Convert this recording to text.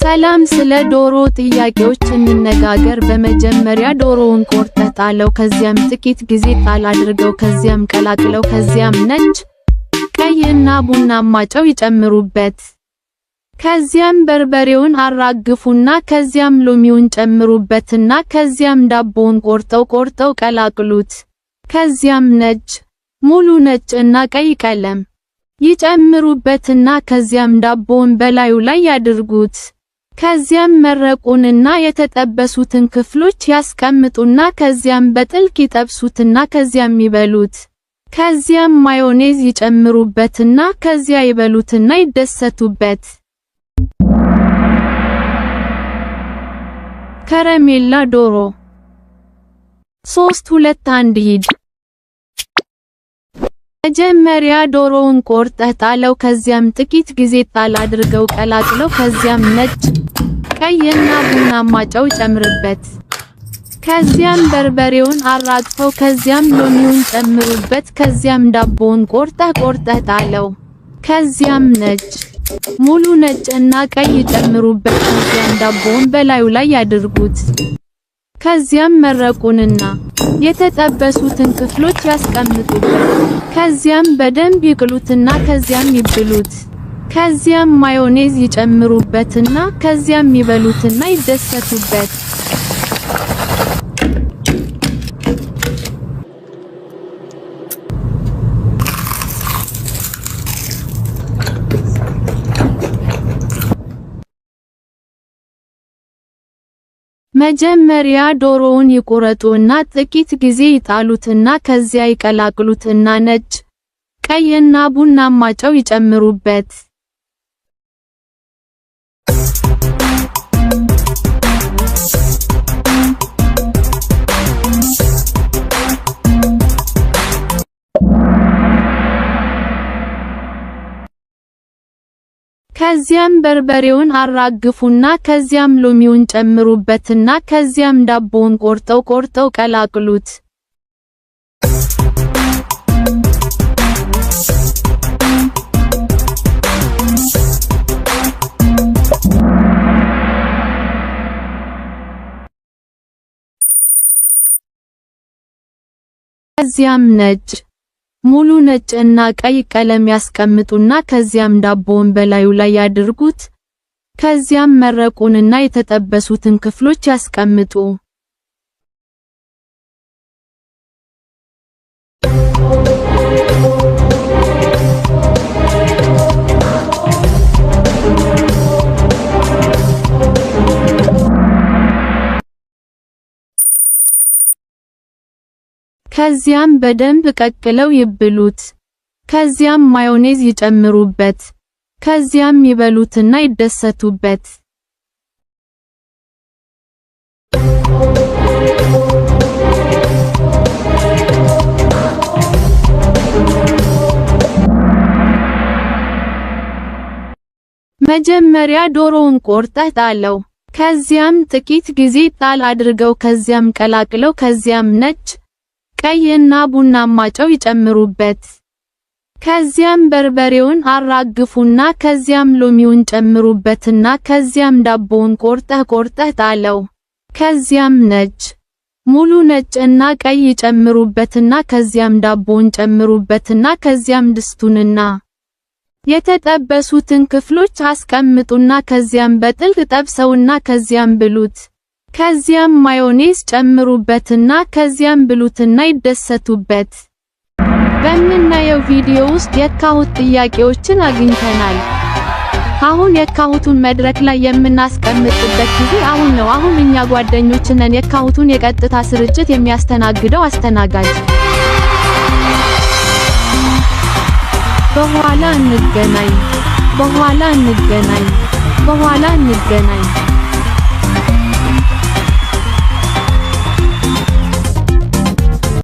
ሰላም ስለ ዶሮ ጥያቄዎች እንነጋገር። በመጀመሪያ ዶሮውን ቆርጠህ ጣለው። ከዚያም ጥቂት ጊዜ ጣል አድርገው። ከዚያም ቀላቅለው። ከዚያም ነጭ፣ ቀይ እና ቡናማ ጨው ይጨምሩበት። ከዚያም በርበሬውን አራግፉና ከዚያም ሎሚውን ጨምሩበትና ከዚያም ዳቦውን ቆርጠው ቀላቅሉት። ከዚያም ነጭ፣ ሙሉ ነጭ እና ቀይ ቀለም ይጨምሩበትና ከዚያም ዳቦውን በላዩ ላይ ያድርጉት። ከዚያም መረቁንና የተጠበሱትን ክፍሎች ያስቀምጡና ከዚያም በጥልቅ ይጠብሱትና ከዚያም ይበሉት። ከዚያም ማዮኔዝ ይጨምሩበትና ከዚያ ይበሉትና ይደሰቱበት። ከረሜላ ዶሮ 3 2 1 ሂድ። መጀመሪያ ዶሮውን ቆርጠህ ጣለው። ከዚያም ጥቂት ጊዜ ጣል አድርገው ቀላቅለው። ከዚያም ነጭ፣ ቀይ እና ቡናማ ጨው ጨምርበት። ከዚያም በርበሬውን አራግፈው። ከዚያም ሎሚውን ጨምሩበት። ከዚያም ዳቦውን ቆርጠህ ጣለው። ከዚያም ነጭ፣ ሙሉ ነጭ እና ቀይ ጨምሩበት። ከዚያም ዳቦውን በላዩ ላይ ያድርጉት። ከዚያም መረቁንና የተጠበሱትን ክፍሎች ያስቀምጡበት። ከዚያም በደንብ ይቅሉትና ከዚያም ይብሉት። ከዚያም ማዮኔዝ ይጨምሩበትና ከዚያም ይበሉትና ይደሰቱበት። መጀመሪያ ዶሮውን ይቆረጡና ጥቂት ጊዜ ይጣሉትና ከዚያ ይቀላቅሉትና ነጭ፣ ቀይ እና ቡናማ ጨው ይጨምሩበት። ከዚያም በርበሬውን አራግፉና ከዚያም ሎሚውን ጨምሩበትና ከዚያም ዳቦውን ቆርጠው ቀላቅሉት። ከዚያም ነጭ፣ ሙሉ ነጭ እና ቀይ ቀለም ያስቀምጡና ከዚያም ዳቦውን በላዩ ላይ ያድርጉት። ከዚያም መረቁንና የተጠበሱትን ክፍሎች ያስቀምጡ። ከዚያም በደንብ ቀቅለው ይብሉት። ከዚያም ማዮኔዝ ይጨምሩበት። ከዚያም ይበሉትና ይደሰቱበት። መጀመሪያ ዶሮውን ቆርጠህ ጣለው። ከዚያም ጥቂት ጊዜ ጣል አድርገው። ከዚያም ቀላቅለው። ከዚያም ነጭ፣ ቀይ እና ቡናማ ጨው ይጨምሩበት። ከዚያም በርበሬውን አራግፉና ከዚያም ሎሚውን ጨምሩበትና ከዚያም ዳቦውን ቆርጠህ ጣለው። ከዚያም ነጭ፣ ሙሉ ነጭ እና ቀይ ጨምሩበትና ከዚያም ዳቦውን ጨምሩበትና ከዚያም ድስቱንና የተጠበሱትን ክፍሎች አስቀምጡና ከዚያም በጥልቅ ጠብሰውና ከዚያም ብሉት። ከዚያም ማዮኔዝ ጨምሩበትና ከዚያም ብሉትና ይደሰቱበት። በምናየው ቪዲዮ ውስጥ የካሁት ጥያቄዎችን አግኝተናል። አሁን የካሁቱን መድረክ ላይ የምናስቀምጥበት ጊዜ አሁን ነው። አሁን እኛ ጓደኞች ነን። የካሁቱን የቀጥታ ስርጭት የሚያስተናግደው አስተናጋጅ። በኋላ እንገናኝ።